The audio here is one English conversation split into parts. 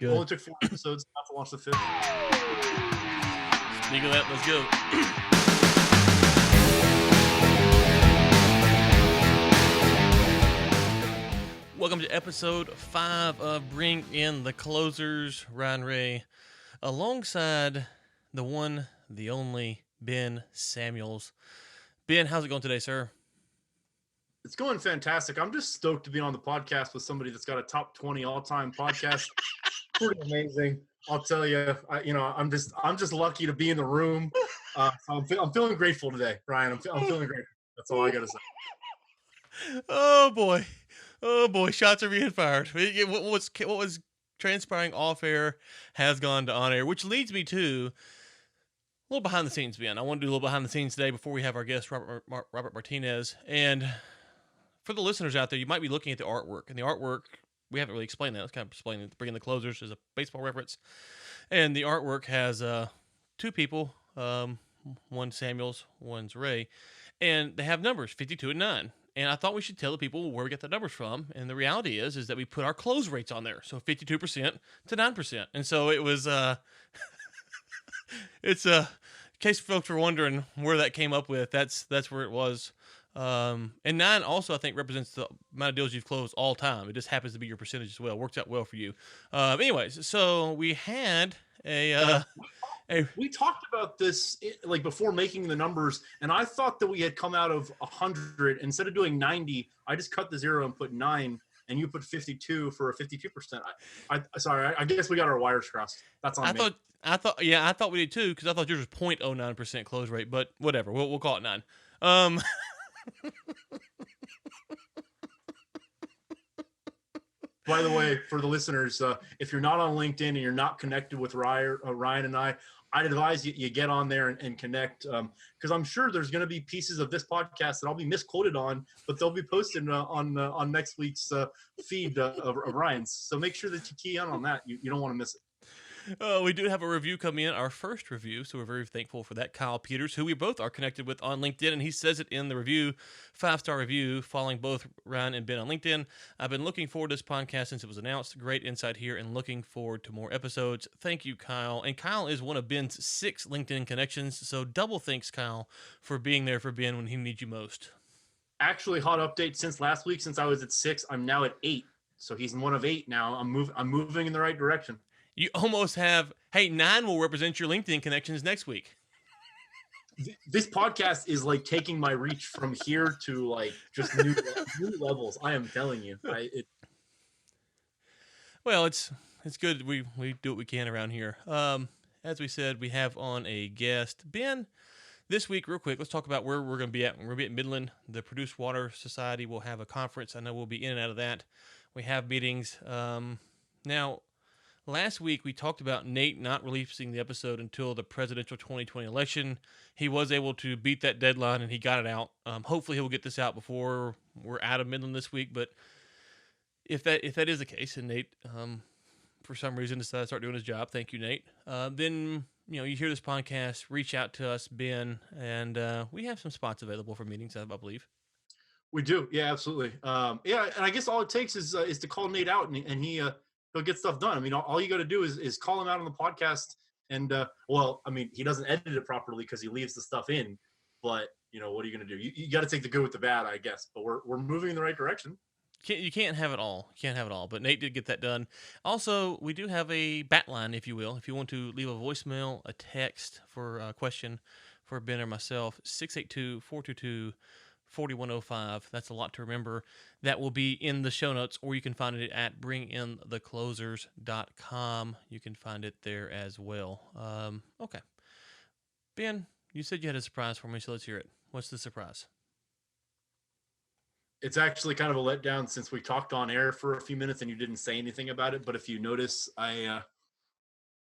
Good. Only took 4 episodes not to launch the 5th. Speak of that, let's go. Welcome to episode 5 of Bring In the Closers. Ryan Ray, alongside the one, the only Ben Samuels. Ben, how's it going today, sir? It's going fantastic. I'm just stoked to be on the podcast with somebody that's got a top 20 all-time podcast. Pretty amazing. I'll tell you. I'm just lucky to be in the room. So I'm feeling grateful today, Brian. I'm feeling grateful. That's all I gotta say. Oh boy, shots are being fired. What was transpiring off air has gone to on air, which leads me to a little behind the scenes, Ben. I want to do a little behind the scenes today before we have our guest Robert Martinez. And for the listeners out there, you might be looking at the artwork, and the artwork we haven't really explained that. Let's kind of explain it. Bringing the Closers is a baseball reference, and the artwork has two people, one Samuels, one's Ray, and they have numbers 52 and 9. And I thought we should tell the people where we get the numbers from. And the reality is that we put our close rates on there. So 52% to 9%. And so it was, it's in case folks were wondering where that came up with, that's where it was. And 9 also, I think, represents the amount of deals you've closed all time. It just happens to be your percentage as well. Works out well for you. Anyways, so we had we talked about this like before making the numbers, and I thought that we had come out of 100. Instead of doing 90, I just cut the 0 and put 9, and you put 52 for a 52%. Sorry, I guess we got our wires crossed. That's on me. I thought we did too, because I thought yours was 0.09% close rate, but whatever. We'll call it 9. By the way, for the listeners, if you're not on LinkedIn and you're not connected with Ryan and I'd advise you get on there and connect, because I'm sure there's going to be pieces of this podcast that I'll be misquoted on, but they'll be posted on next week's feed of Ryan's. So make sure that you key in on that. You don't want to miss it. We do have a review coming in, our first review, so we're very thankful for that. Kyle Peters, who we both are connected with on LinkedIn, and he says it in the review, 5-star review, following both Ryan and Ben on LinkedIn. I've been looking forward to this podcast since it was announced. Great insight here, and looking forward to more episodes. Thank you, Kyle. And Kyle is one of Ben's 6 LinkedIn connections, so double thanks, Kyle, for being there for Ben when he needs you most. Actually, hot update since last week. Since I was at 6, I'm now at 8. So he's in one of 8 now. I'm moving in the right direction. You almost have, 9 will represent your LinkedIn connections next week. This podcast is like taking my reach from here to like just new levels. I am telling you. Well, it's good. We do what we can around here. As we said, we have on a guest. Ben, this week, real quick, let's talk about where we're going to be at. We're going to be at Midland. The Produced Water Society will have a conference. I know we'll be in and out of that. We have meetings. Now, last week, we talked about Nate not releasing the episode until the presidential 2020 election. He was able to beat that deadline, and he got it out. Hopefully, he'll get this out before we're out of Midland this week. But if that is the case, and Nate, for some reason, decided to start doing his job, thank you, Nate, then you hear this podcast, reach out to us, Ben, and we have some spots available for meetings, I believe. We do. Yeah, absolutely. And I guess all it takes is to call Nate out, and he'll get stuff done. I mean, all you got to do is call him out on the podcast. And, he doesn't edit it properly because he leaves the stuff in. But, what are you going to do? You got to take the good with the bad, I guess. But we're moving in the right direction. You can't have it all. You can't have it all. But Nate did get that done. Also, we do have a bat line, if you will. If you want to leave a voicemail, a text for a question for Ben or myself, 682-422-4105. That's a lot to remember. That will be in the show notes, or you can find it at bringинtheclosers.com. You can find it there as well. Okay. Ben, you said you had a surprise for me, so let's hear it. What's the surprise? It's actually kind of a letdown since we talked on air for a few minutes and you didn't say anything about it. But if you notice,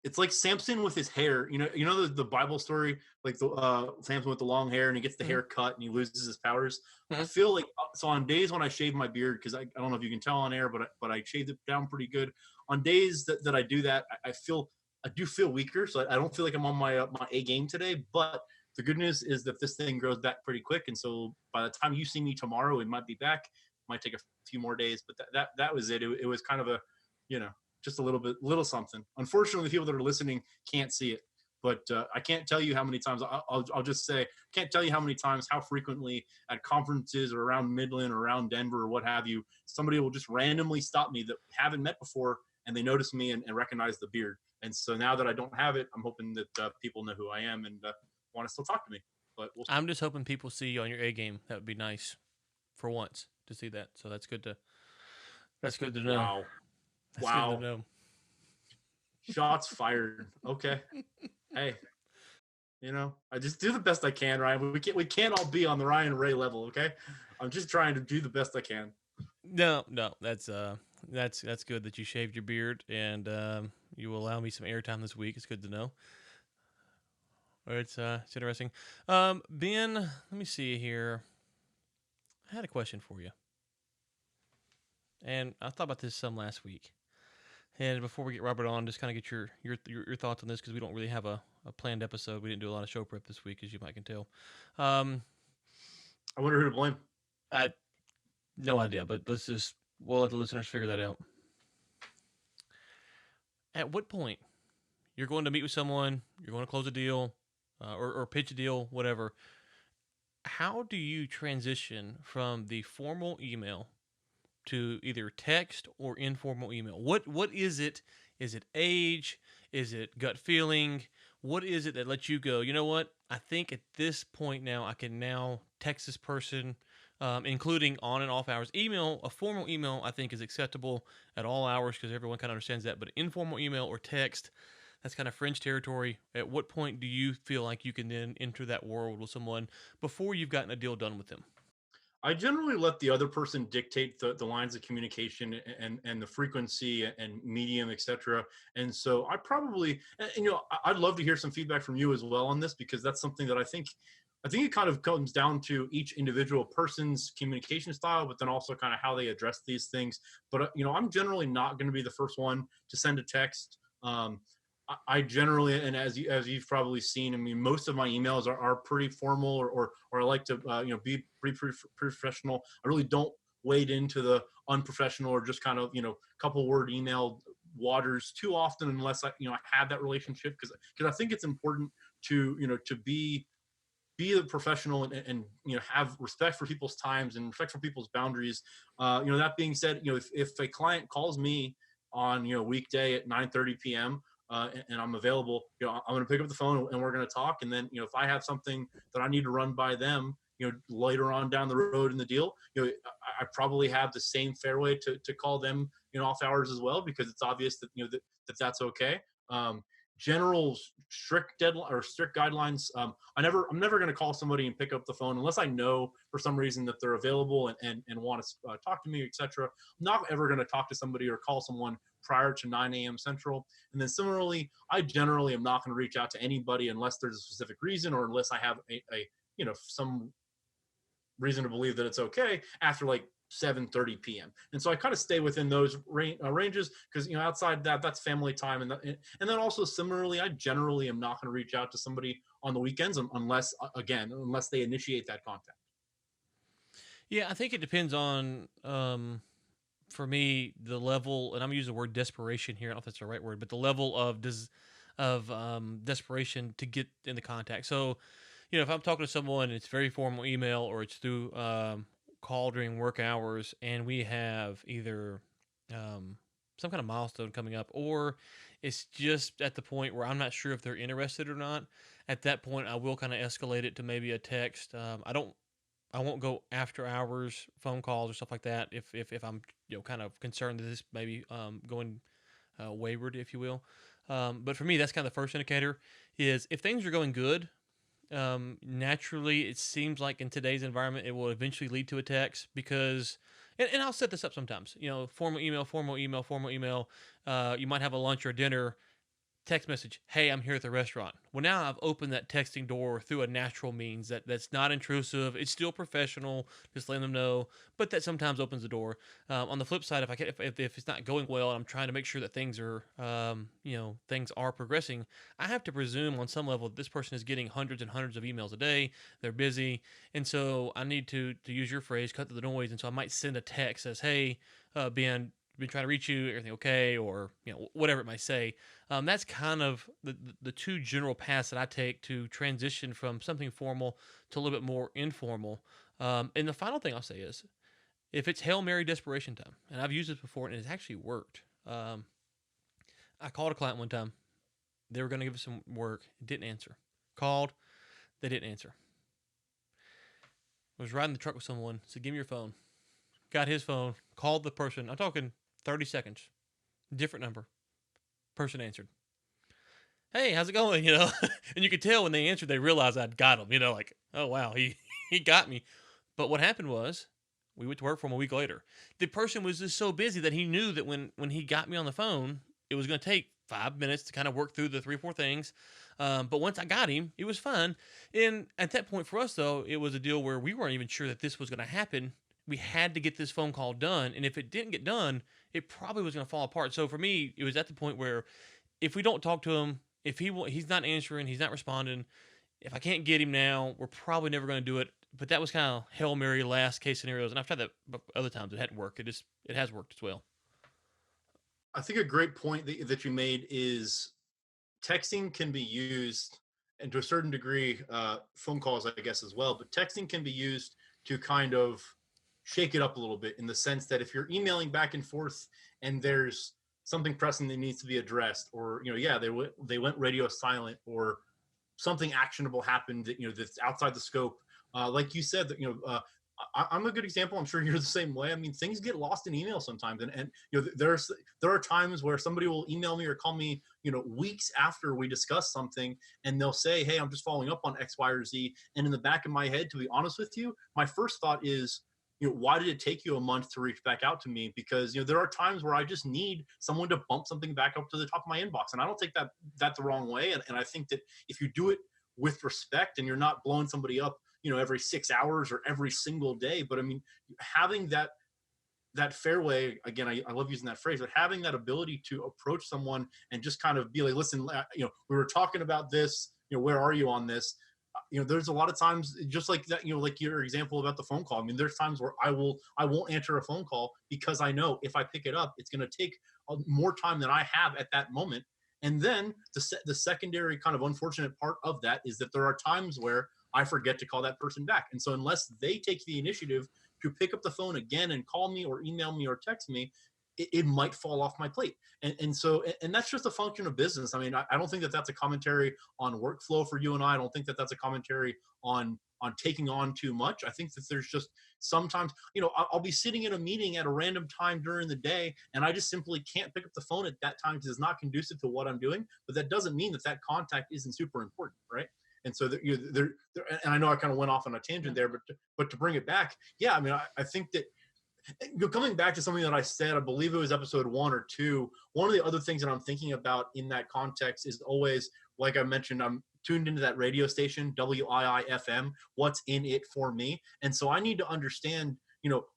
it's like Samson with his hair. The Bible story, like the Samson with the long hair, and he gets the hair cut and he loses his powers. I feel like so on days when I shave my beard, because I don't know if you can tell on air, but I shaved it down pretty good. On days that I do that, I do feel weaker, so I don't feel like I'm on my A game today. But the good news is that this thing grows back pretty quick, and so by the time you see me tomorrow, it might be back. It might take a few more days, but that was it. It was kind of a just a little something. Unfortunately, the people that are listening can't see it, but I can't tell you how many times. I'll just say, can't tell you how many times, how frequently at conferences or around Midland or around Denver or what have you, somebody will just randomly stop me that haven't met before, and they notice me and recognize the beard. And so now that I don't have it, I'm hoping that people know who I am and want to still talk to me. But we'll see. I'm just hoping people see you on your A game. That would be nice for once to see that. So that's good to know. Wow. That's good to Wow. know. Shots fired. Okay. Hey, I just do the best I can, Ryan. We can't all be on the Ryan Ray level, okay? I'm just trying to do the best I can. No, that's good that you shaved your beard and you will allow me some airtime this week. It's good to know. It's interesting. Ben, let me see here. I had a question for you, and I thought about this some last week. And before we get Robert on, just kind of get your thoughts on this because we don't really have a planned episode. We didn't do a lot of show prep this week, as you might can tell. I wonder who to blame. I no idea, but we'll let the listeners figure that out. At what point you're going to meet with someone, you're going to close a deal, or pitch a deal, whatever. How do you transition from the formal email to either text or informal email? What is it? Is it age? Is it gut feeling? What is it that lets you go, you know what? I think at this point now I can now text this person, including on and off hours. A formal email, I think is acceptable at all hours because everyone kind of understands that. But informal email or text, that's kind of fringe territory. At what point do you feel like you can then enter that world with someone before you've gotten a deal done with them? I generally let the other person dictate the lines of communication and the frequency and medium, etc. And so I probably, I'd love to hear some feedback from you as well on this because that's something that I think it kind of comes down to each individual person's communication style, but then also kind of how they address these things. But I'm generally not going to be the first one to send a text. I generally, and as you've probably seen, I mean, most of my emails are pretty formal, or I like to be pretty professional. I really don't wade into the unprofessional or just kind of couple word email waters too often unless I have that relationship because I think it's important to to be a professional and have respect for people's times and respect for people's boundaries. That being said, if a client calls me on weekday at 9:30 p.m. And I'm available, I'm going to pick up the phone and we're going to talk. And then, if I have something that I need to run by them, later on down the road in the deal, I probably have the same fairway to call them, off hours as well, because it's obvious that, that's okay. General strict deadline or strict guidelines. I'm never going to call somebody and pick up the phone unless I know for some reason that they're available and want to talk to me, etc. I'm not ever going to talk to somebody or call someone prior to 9 a.m. Central. And then similarly, I generally am not going to reach out to anybody unless there's a specific reason or unless I have a some reason to believe that it's okay after like 7:30 p.m. And so I kind of stay within those ranges because outside that's family time, and then also similarly, I generally am not going to reach out to somebody on the weekends unless they initiate that contact. Yeah, I think it depends on for me the level, and I'm using the word desperation here. I don't know if that's the right word, but the level of desperation to get in the contact. So, if I'm talking to someone, it's very formal email or it's through call during work hours, and we have either some kind of milestone coming up, or it's just at the point where I'm not sure if they're interested or not. At that point, I will kind of escalate it to maybe a text. I won't go after hours phone calls or stuff like that if I'm kind of concerned that this may be going wayward, if you will. But for me, that's kind of the first indicator is if things are going good. Naturally, it seems like in today's environment, it will eventually lead to a text because, and I'll set this up sometimes. Formal email, formal email, formal email. You might have a lunch or dinner. Text message, hey, I'm here at the restaurant. Well, now I've opened that texting door through a natural means that's not intrusive. It's still professional, just letting them know, but that sometimes opens the door. On the flip side, if it's not going well and I'm trying to make sure that things are, things are progressing, I have to presume on some level that this person is getting hundreds and hundreds of emails a day. They're busy, and so I need to use your phrase, cut through the noise. And so I might send a text that says, hey, Ben, been trying to reach you, everything okay, or whatever it might say. That's kind of the two general paths that I take to transition from something formal to a little bit more informal. And the final thing I'll say is, if it's Hail Mary desperation time, and I've used this before and it's actually worked. I called a client one time. They were going to give us some work. Didn't answer. Called. They didn't answer. I was riding the truck with someone. Said, "Give me your phone." Got his phone. Called the person. I'm talking 30 seconds. Different number. Person answered. "Hey, how's it going?" And you could tell when they answered, they realized I'd got him. Like, oh wow, he got me. But what happened was, we went to work for him a week later. The person was just so busy that he knew that when he got me on the phone, it was going to take 5 minutes to kind of work through the 3 or 4 things. But once I got him, it was fun. And at that point for us, though, it was a deal where we weren't even sure that this was going to happen. We had to get this phone call done. And if it didn't get done, it probably was going to fall apart. So for me, it was at the point where if we don't talk to him, if he's not answering, he's not responding, if I can't get him now, we're probably never going to do it. But that was kind of Hail Mary last case scenarios. And I've tried that other times. It hadn't worked. It has worked as well. I think a great point that you made is texting can be used, and to a certain degree, phone calls, I guess, as well. But texting can be used to kind of shake it up a little bit, in the sense that if you're emailing back and forth and there's something pressing that needs to be addressed, or they went radio silent, or something actionable happened that that's outside the scope. Like you said, that I'm a good example. I'm sure you're the same way. I mean, things get lost in email sometimes, and there are times where somebody will email me or call me, weeks after we discuss something, and they'll say, "Hey, I'm just following up on X, Y, or Z." And in the back of my head, to be honest with you, my first thought is, why did it take you a month to reach back out to me? Because there are times where I just need someone to bump something back up to the top of my inbox, and I don't take that the wrong way. And I think that if you do it with respect, and you're not blowing somebody up every 6 hours or every single day. But I mean, having that fairway, again, I love using that phrase, but having that ability to approach someone and just kind of be like, "Listen, we were talking about this, where are you on this?" There's a lot of times, just like that, like your example about the phone call. I mean, there's times where I won't answer a phone call, because I know if I pick it up, it's going to take more time than I have at that moment. And then the secondary kind of unfortunate part of that is that there are times where I forget to call that person back. And so unless they take the initiative to pick up the phone again and call me or email me or text me, it might fall off my plate. And that's just a function of business. I mean, I don't think that that's a commentary on workflow for you and I don't think that that's a commentary on taking on too much. I think that there's just sometimes, I'll be sitting in a meeting at a random time during the day, and I just simply can't pick up the phone at that time because it's not conducive to what I'm doing. But that doesn't mean that contact isn't super important, right? And so and I know I kind of went off on a tangent there, but to bring it back, yeah, I mean, I think that coming back to something that I said, I believe it was episode 1 or 2. One of the other things that I'm thinking about in that context is always, like I mentioned, I'm tuned into that radio station, WIIFM, what's in it for me. And so I need to understand,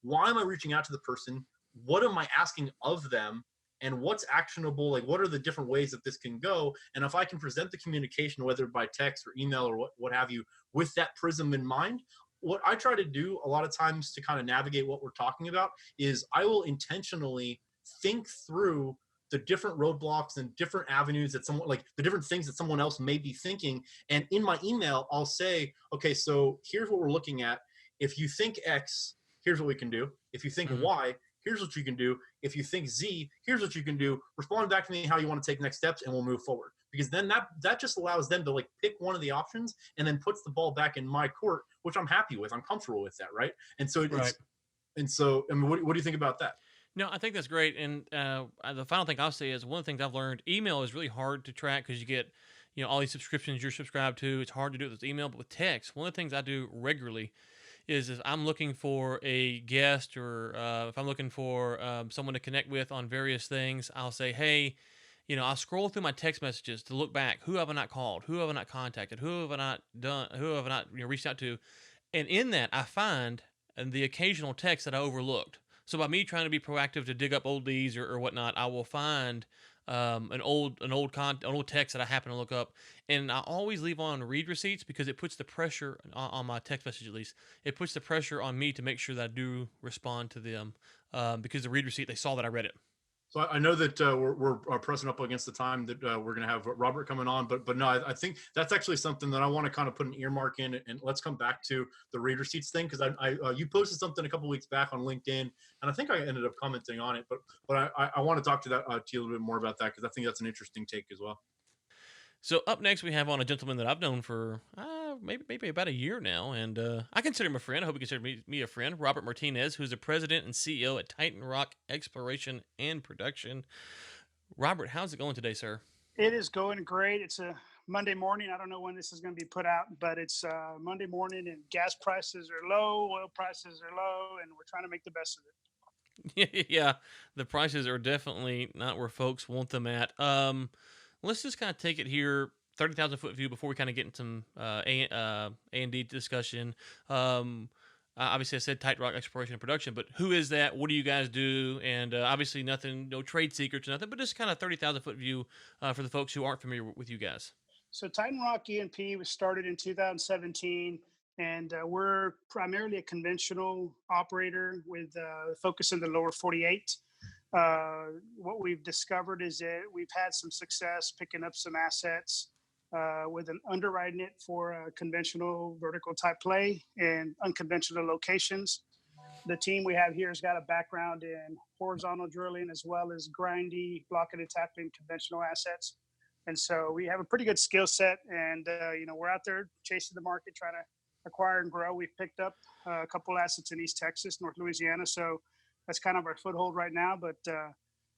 why am I reaching out to the person? What am I asking of them? And what's actionable? Like, what are the different ways that this can go? And if I can present the communication, whether by text or email or what have you, with that prism in mind, what I try to do a lot of times to kind of navigate what we're talking about is I will intentionally think through the different roadblocks and different avenues that someone, like the different things that someone else may be thinking. And in my email, I'll say, okay, so here's what we're looking at. If you think X, here's what we can do. If you think Y, here's what you can do. If you think Z, here's what you can do. Respond back to me how you want to take next steps, and we'll move forward. Because then that just allows them to like pick one of the options and then puts the ball back in my court, which I'm happy with. I'm comfortable with that, right? And so Right. And so, I mean, what do you think about that? No, I think that's great. And the final thing I'll say is one of the things I've learned: email is really hard to track because you get, all these subscriptions you're subscribed to. It's hard to do it with email, but with text, one of the things I do regularly is if I'm looking for a guest or if I'm looking for someone to connect with on various things, I'll say, hey, I'll scroll through my text messages to look back. Who have I not called? Who have I not contacted? Who have I not done? Who have I not reached out to? And in that, I find the occasional text that I overlooked. So by me trying to be proactive to dig up old leads or whatnot, I will find an old text that I happen to look up, and I always leave on read receipts because it puts the pressure on my text message. At least it puts the pressure on me to make sure that I do respond to them because the read receipt, they saw that I read it. So I know that we're pressing up against the time that we're going to have Robert coming on, but no, I think that's actually something that I want to kind of put an earmark in, and let's come back to the reader seats thing, because I you posted something a couple weeks back on LinkedIn, and I think I ended up commenting on it, but I want to talk to that to you a little bit more about that, because I think that's an interesting take as well. So up next, we have on a gentleman that I've known for maybe about a year now, and I consider him a friend. I hope you consider me a friend. Robert Martinez, who's the president and CEO at Titan Rock Exploration and Production. Robert, how's it going today, sir? It is going great. It's a Monday morning. I don't know when this is going to be put out, but it's Monday morning, and gas prices are low, oil prices are low, and we're trying to make the best of it. Yeah, the prices are definitely not where folks want them at. Let's just kind of take it here, 30,000 foot view before we kind of get into some A&D discussion. Obviously, I said Tight Rock Exploration and Production, but who is that? What do you guys do? And obviously, nothing, no trade secrets or nothing, but just kind of 30,000 foot view for the folks who aren't familiar with you guys. So Titan Rock E&P was started in 2017, and we're primarily a conventional operator with focus in the lower 48. What we've discovered is that we've had some success picking up some assets with an underwriting it for a conventional vertical type play and unconventional locations. The team we have here has got a background in horizontal drilling as well as grindy, blocking and tackling conventional assets. And so we have a pretty good skill set, and we're out there chasing the market, trying to acquire and grow. We've picked up a couple assets in East Texas, North Louisiana, so that's kind of our foothold right now. But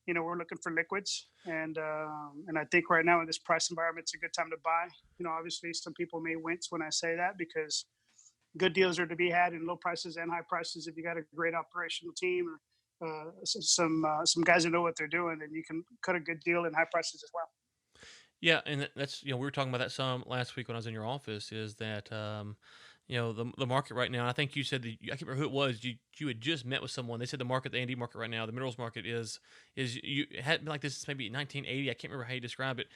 we're looking for liquids, and I think right now in this price environment, it's a good time to buy. Obviously, some people may wince when I say that because good deals are to be had in low prices and high prices if you got a great operational team or some guys who know what they're doing, and you can cut a good deal in high prices as well. Yeah, and that's we were talking about that some last week when I was in your office. Is that the market right now? I think you said that I can't remember who it was. You had just met with someone. They said the market, the A&D market right now, the minerals market is you had been like this maybe 1980. I can't remember how you describe it.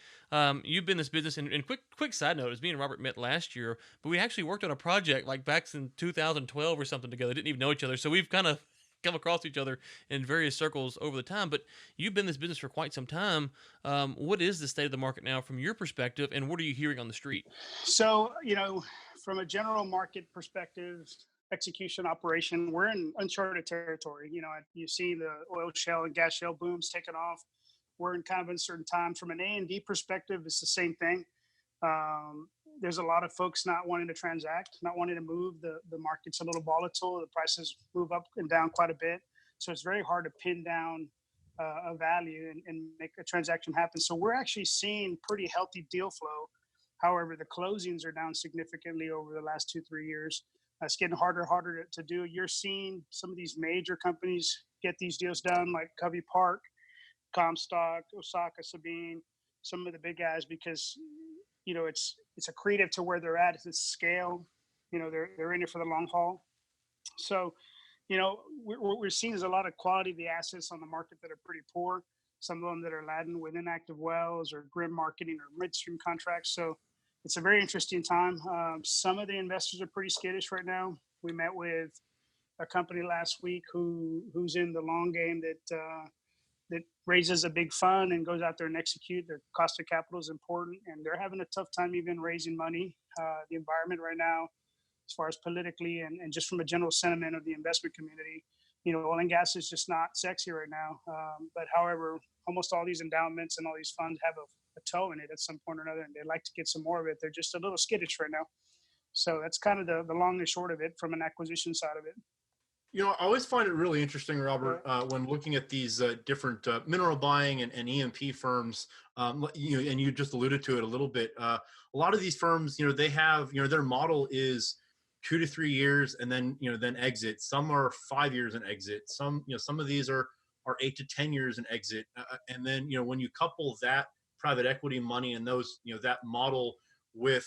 You've been in this business, and quick side note is me and Robert met last year, but we actually worked on a project like back in 2012 or something together. Didn't even know each other, so we've kind of come across each other in various circles over the time. But you've been in this business for quite some time. What is the state of the market now from your perspective, and what are you hearing on the street? So, from a general market perspective, execution operation, we're in uncharted territory. You see the oil shale and gas shale booms taking off. We're in kind of uncertain times. From an A&D perspective, it's the same thing. Um, there's a lot of folks not wanting to transact, not wanting to move. The market's a little volatile. The prices move up and down quite a bit. So it's very hard to pin down a value and make a transaction happen. So we're actually seeing pretty healthy deal flow. However, the closings are down significantly over the last 2, 3 years. It's getting harder to do. You're seeing some of these major companies get these deals done, like Covey Park, Comstock, Osaka, Sabine, some of the big guys, because it's accretive to where they're at. It's scale. They're in it for the long haul. So what we're seeing is a lot of quality of the assets on the market that are pretty poor. Some of them that are laden with inactive wells or grim marketing or midstream contracts. So it's a very interesting time. Some of the investors are pretty skittish right now. We met with a company last week who's in the long game that raises a big fund and goes out there and execute. Their cost of capital is important, and they're having a tough time even raising money. The environment right now, as far as politically and just from a general sentiment of the investment community, oil and gas is just not sexy right now. But however, almost all these endowments and all these funds have a toe in it at some point or another, and they like to get some more of it. They're just a little skittish right now. So that's kind of the long and short of it from an acquisition side of it. I always find it really interesting, Robert, when looking at these different mineral buying and E&P firms. And you just alluded to it a little bit. A lot of these firms, they have, their model is 2 to 3 years, and then exit. Some are 5 years and exit. Some of these are 8 to 10 years and exit. And then, when you couple that private equity money and those, that model with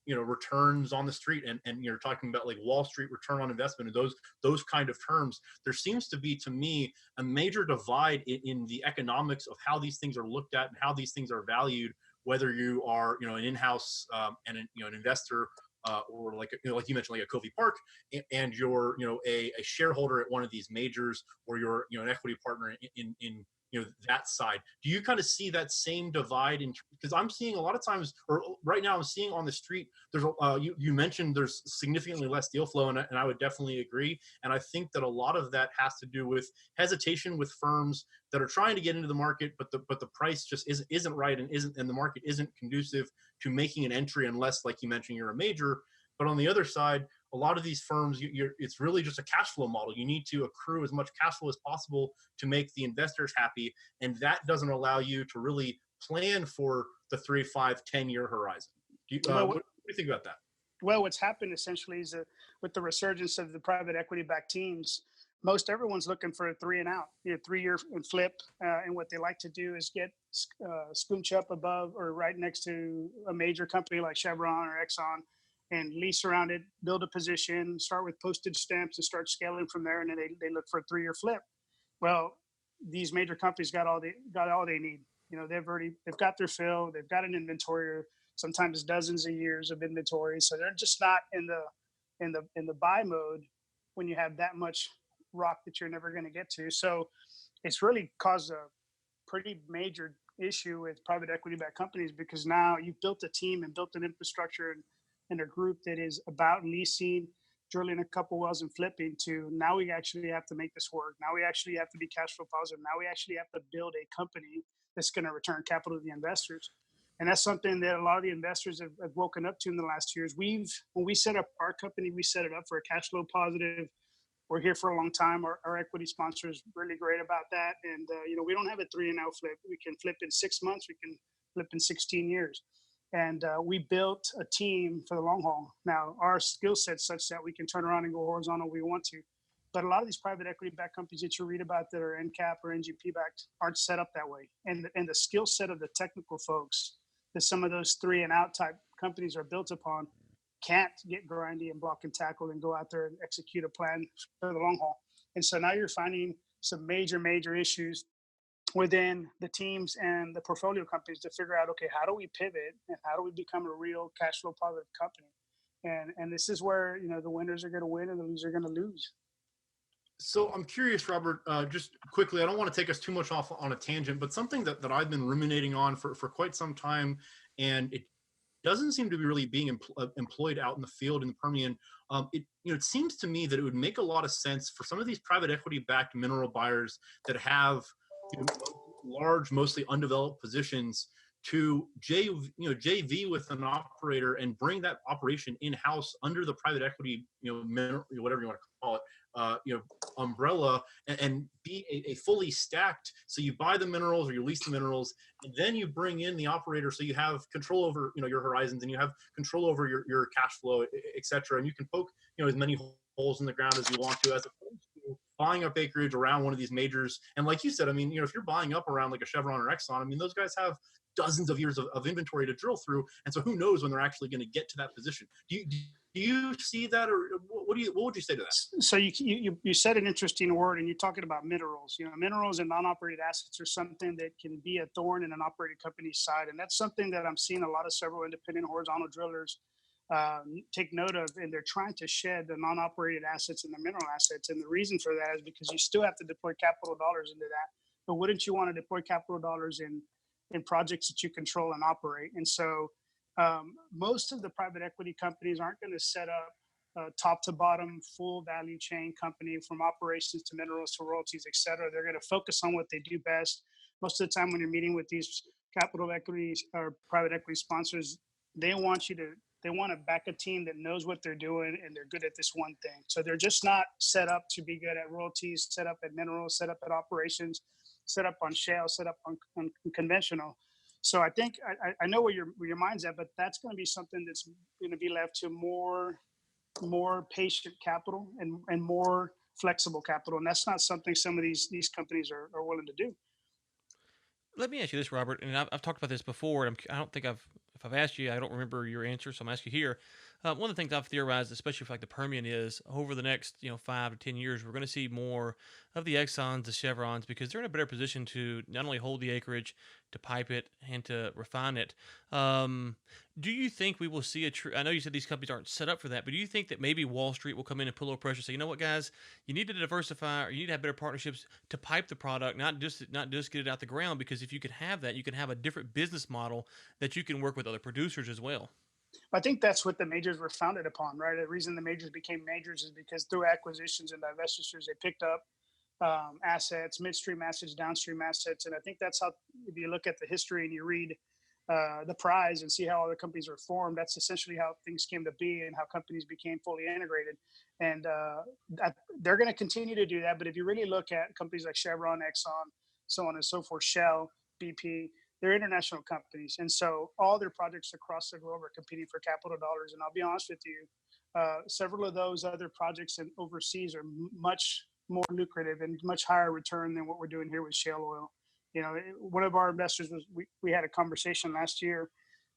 returns on the street, and you're talking about like Wall Street return on investment and those kind of terms, there seems to be, to me, a major divide in the economics of how these things are looked at and how these things are valued, whether you are an in-house and an investor, or like like you mentioned, like a Covey Park, and you're a shareholder at one of these majors, or you're an equity partner in that side. Do you kind of see that same divide because I'm seeing a lot of times, or right now I'm seeing on the street, there's you mentioned there's significantly less deal flow, and I would definitely agree. And I think that a lot of that has to do with hesitation with firms that are trying to get into the market, but the price just isn't right, and the market isn't conducive to making an entry unless, like you mentioned, you're a major. But on the other side, a lot of these firms, it's really just a cash flow model. You need to accrue as much cash flow as possible to make the investors happy, and that doesn't allow you to really plan for the 3, 5, 10-year horizon. What do you think about that? Well, what's happened essentially is that with the resurgence of the private equity-backed teams, most everyone's looking for a 3 and out, 3-year and flip. And what they like to do is get scooch up above or right next to a major company like Chevron or Exxon, and lease around it, build a position, start with postage stamps, and start scaling from there. And then they look for a 3-year flip. Well, these major companies got all they need. They've got their fill, they've got an inventory, sometimes dozens of years of inventory. So they're just not in the buy mode when you have that much rock that you're never going to get to. So it's really caused a pretty major issue with private equity backed companies, because now you've built a team and built an infrastructure and a group that is about leasing, drilling a couple wells and flipping, to now we actually have to make this work. Now we actually have to be cash flow positive. Now we actually have to build a company that's going to return capital to the investors. And that's something that a lot of the investors have woken up to in the last years. When we set up our company, we set it up for a cash flow positive. We're here for a long time. Our equity sponsor is really great about that. And, we don't have a 3 and out flip. We can flip in 6 months. We can flip in 16 years. And we built a team for the long haul. Now, our skill set's such that we can turn around and go horizontal if we want to. But a lot of these private equity-backed companies that you read about that are NCAP or NGP-backed aren't set up that way. And the skill set of the technical folks that some of those 3 and out type companies are built upon can't get grindy and block and tackle and go out there and execute a plan for the long haul. And so now you're finding some major issues within the teams and the portfolio companies to figure out, okay, how do we pivot and how do we become a real cash flow positive company? And this is where, the winners are going to win and the losers are going to lose. So I'm curious, Robert, just quickly, I don't want to take us too much off on a tangent, but something that I've been ruminating on for quite some time, and it doesn't seem to be really being employed out in the field in the Permian. It seems to me that it would make a lot of sense for some of these private equity-backed mineral buyers that have large, mostly undeveloped positions to JV with an operator and bring that operation in-house under the private equity, mineral, whatever you want to call it, umbrella, and be a fully stacked. So you buy the minerals or you lease the minerals, and then you bring in the operator, so you have control over your horizons, and you have control over your cash flow, et cetera. And you can poke as many holes in the ground as you want to, as opposed to buying up acreage around one of these majors. And like you said, I mean, if you're buying up around like a Chevron or Exxon, I mean, those guys have dozens of years of inventory to drill through, and so who knows when they're actually going to get to that position. Do you see that, or what would you say to that? So you said an interesting word, and you're talking about minerals. Minerals and non-operated assets are something that can be a thorn in an operated company's side, and that's something that I'm seeing a lot of several independent horizontal drillers take note of, and they're trying to shed the non-operated assets and the mineral assets. And the reason for that is because you still have to deploy capital dollars into that. But wouldn't you want to deploy capital dollars in projects that you control and operate? And so most of the private equity companies aren't going to set up a top to bottom full value chain company from operations to minerals to royalties, et cetera. They're going to focus on what they do best. Most of the time when you're meeting with these capital equity or private equity sponsors, they want to back a team that knows what they're doing and they're good at this one thing. So they're just not set up to be good at royalties, set up at minerals, set up at operations, set up on shale, set up on conventional. So I think I know where your mind's at, but that's going to be something that's going to be left to more patient capital and more flexible capital. And that's not something some of these companies are willing to do. Let me ask you this, Robert, and I've talked about this before. And I don't think if I've asked you, I don't remember your answer, so I'm asking you here. one of the things I've theorized, especially for like the Permian, is over the next 5 to 10 years, we're going to see more of the Exxons, the Chevrons, because they're in a better position to not only hold the acreage, to pipe it, and to refine it. Um, do you think we will see I know you said these companies aren't set up for that, but do you think that maybe Wall Street will come in and put a little pressure, and say, you know what, guys, you need to diversify, or you need to have better partnerships to pipe the product, not just get it out the ground, because if you could have that, you can have a different business model that you can work with other producers as well. I think that's what the majors were founded upon, right? The reason the majors became majors is because through acquisitions and divestitures, they picked up assets, midstream assets, downstream assets, and I think that's how. If you look at the history and you read the prize and see how other companies were formed, that's essentially how things came to be and how companies became fully integrated. And they're going to continue to do that. But if you really look at companies like Chevron, Exxon, so on and so forth, Shell, BP, they're international companies, and so all their projects across the globe are competing for capital dollars. And I'll be honest with you, several of those other projects in overseas are much more lucrative and much higher return than what we're doing here with shale oil. One of our investors was we had a conversation last year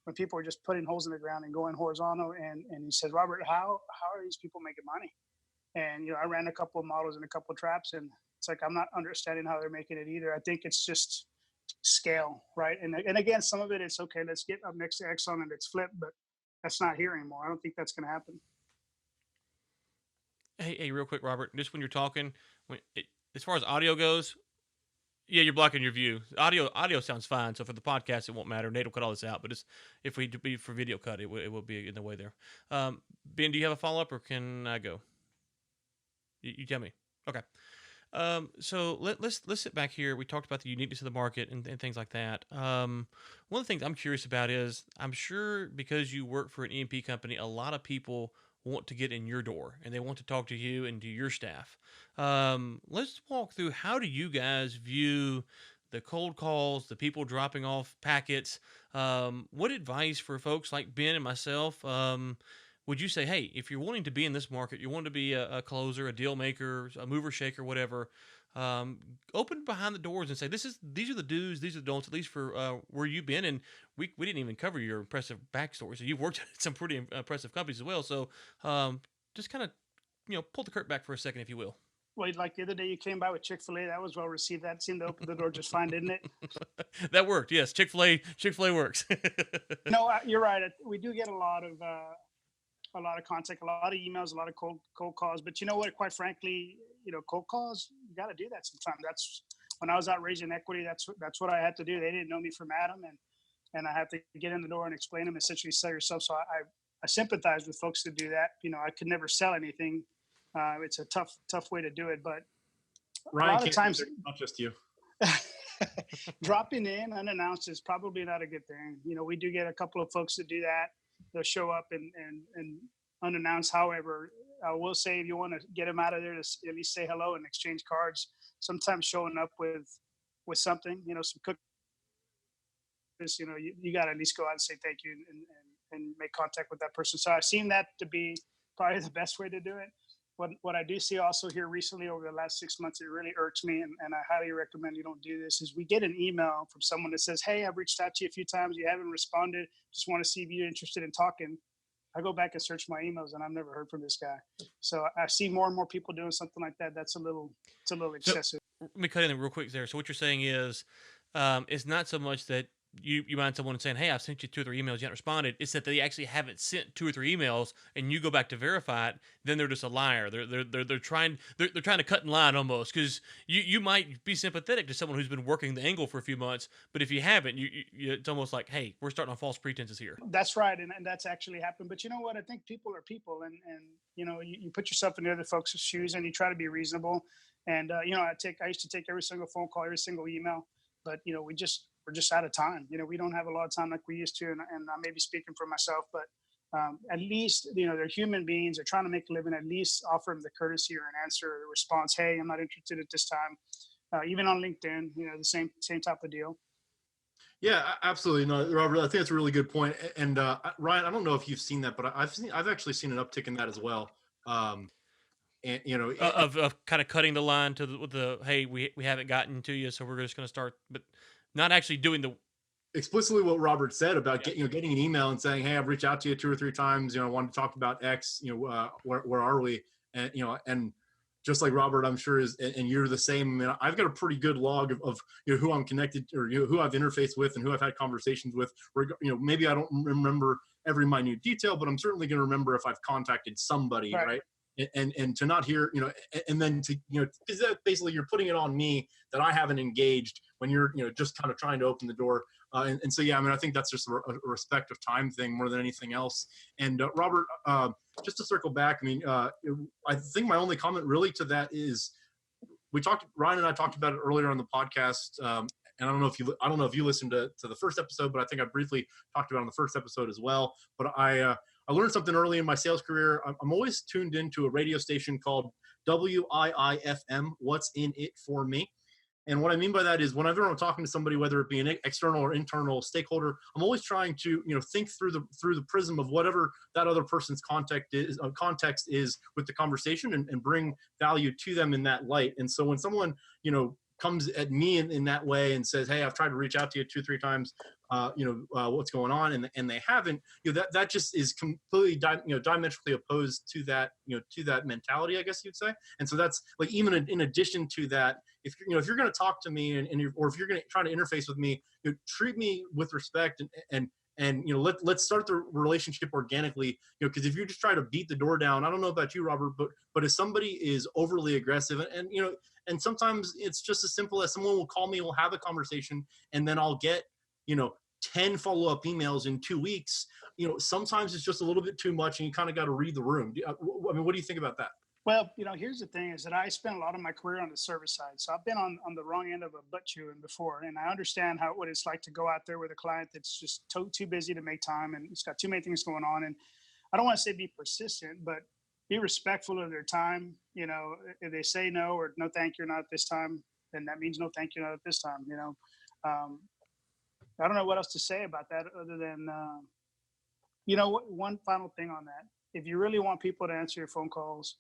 when people were just putting holes in the ground and going horizontal, and he said, Robert, how are these people making money? And I ran a couple of models and a couple of traps, and it's like I'm not understanding how they're making it either. I think it's just scale, right? And again, some of it is okay. Let's get up next to Exxon and it's flipped, but that's not here anymore. I don't think that's going to happen. Hey, real quick, Robert, just when you're talking, as far as audio goes, yeah, you're blocking your view. Audio sounds fine. So for the podcast, it won't matter. Nate will cut all this out. But if we do for video cut, it will be in the way there. Ben, do you have a follow up, or can I go? You tell me. Okay. So let's sit back here. We talked about the uniqueness of the market and things like that. One of the things I'm curious about is, I'm sure because you work for an E&P company, a lot of people want to get in your door and they want to talk to you and to your staff. Let's walk through, how do you guys view the cold calls, the people dropping off packets? What advice for folks like Ben and myself? Would you say, hey, if you're wanting to be in this market, you want to be a closer, a deal maker, a mover, shaker, whatever, open behind the doors and say, these are the do's, these are the don'ts, at least for where you've been. And we didn't even cover your impressive backstory. So you've worked at some pretty impressive companies as well. So just kind of, pull the curtain back for a second, if you will. Well, like the other day you came by with Chick-fil-A, that was well received. That seemed to open the door just fine, didn't it? That worked. Yes. Chick-fil-A works. No, you're right. We do get a lot of contact, a lot of emails, a lot of cold calls. But you know what? Quite frankly, cold calls, you got to do that sometimes. That's when I was out raising equity. That's what I had to do. They didn't know me from Adam, and I had to get in the door and explain them, essentially sell yourself. So I sympathize with folks that do that. I could never sell anything. It's a tough way to do it, but Ryan, a lot of times, not just you. Dropping in unannounced is probably not a good thing. We do get a couple of folks that do that. They'll show up and unannounced. However, I will say, if you want to get them out of there, to at least say hello and exchange cards. Sometimes showing up with something, some cookies, you got to at least go out and say thank you and make contact with that person. So I've seen that to be probably the best way to do it. What I do see also here recently over the last 6 months, it really irks me, and I highly recommend you don't do this, is we get an email from someone that says, hey, I've reached out to you a few times, you haven't responded, just want to see if you're interested in talking. I go back and search my emails, and I've never heard from this guy. So I see more and more people doing something like that. It's a little excessive. So, let me cut in real quick there. So what you're saying is, it's not so much that you mind someone saying, hey, I've sent you 2 or 3 emails, you haven't responded. It's that they actually haven't sent 2 or 3 emails, and you go back to verify it. Then they're just a liar. They're trying to cut in line almost, because you might be sympathetic to someone who's been working the angle for a few months, but if you haven't, it's almost like, hey, we're starting on false pretenses here. That's right, and that's actually happened. But you know what? I think people are people, and you put yourself in the other folks' shoes, and you try to be reasonable. And I used to take every single phone call, every single email, but we're just out of time. We don't have a lot of time like we used to, and I may be speaking for myself, but at least, they're human beings. They're trying to make a living. At least offer them the courtesy or an answer or a response. Hey, I'm not interested at this time. Even on LinkedIn, the same type of deal. Yeah, absolutely. No, Robert, I think that's a really good point. And Ryan, I don't know if you've seen that, but I've actually seen an uptick in that as well. And of kind of cutting the line to the hey, we haven't gotten to you, so we're just going to start, but not actually doing explicitly what Robert said about getting an email and saying, "Hey, I've reached out to you 2 or 3 times. I wanted to talk about X. Where are we?" And and just like Robert, I'm sure and you're the same. I mean, I've got a pretty good log of who I'm connected or who I've interfaced with and who I've had conversations with. Maybe I don't remember every minute detail, but I'm certainly going to remember if I've contacted somebody, right? And to not hear, and then to, because basically you're putting it on me that I haven't engaged when you're, just kind of trying to open the door. And so, yeah, I mean, I think that's just a respect of time thing more than anything else. And Robert, just to circle back, I mean, I think my only comment really to that is Ryan and I talked about it earlier on the podcast. And I don't know if you listened to the first episode, but I think I briefly talked about it on the first episode as well. But I learned something early in my sales career. I'm always tuned into a radio station called WIIFM, What's in It for Me. And what I mean by that is whenever I'm talking to somebody, whether it be an external or internal stakeholder, I'm always trying to, think through the prism of whatever that other person's context is with the conversation and bring value to them in that light. And so when someone, comes at me in that way and says, "Hey, I've tried to reach out to you 2-3 times, what's going on?" and they haven't, that just is completely diametrically opposed to that, to that mentality, I guess you'd say. And so that's like, even in addition to that, if you're going to talk to me or if you're going to try to interface with me, treat me with respect and let's start the relationship organically, because if you just try to beat the door down, I don't know about you, Robert, but if somebody is overly aggressive and sometimes it's just as simple as someone will call me, we'll have a conversation, and then I'll get 10 follow-up emails in 2 weeks. Sometimes it's just a little bit too much, and you kind of got to read the room. I mean, what do you think about that? Well, here's the thing is that I spent a lot of my career on the service side. So I've been on the wrong end of a butt chewing before. And I understand what it's like to go out there with a client that's just too busy to make time and it's got too many things going on. And I don't want to say be persistent, but be respectful of their time. If they say no or no, thank you, not at this time, then that means no, thank you, not at this time. I don't know what else to say about that other than, one final thing on that. If you really want people to answer your phone calls,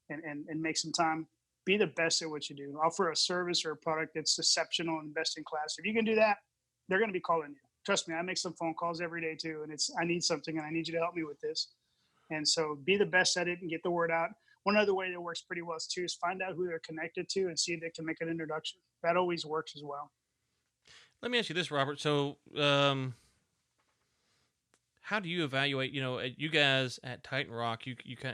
and make some time, be the best at what you do. Offer a service or a product that's exceptional and best in class. If you can do that, they're going to be calling you. Trust me, I make some phone calls every day too. And I need something and I need you to help me with this. And so be the best at it and get the word out. One other way that works pretty well too is find out who they're connected to and see if they can make an introduction. That always works as well. Let me ask you this, Robert. So, how do you evaluate? You guys at Titan Rock,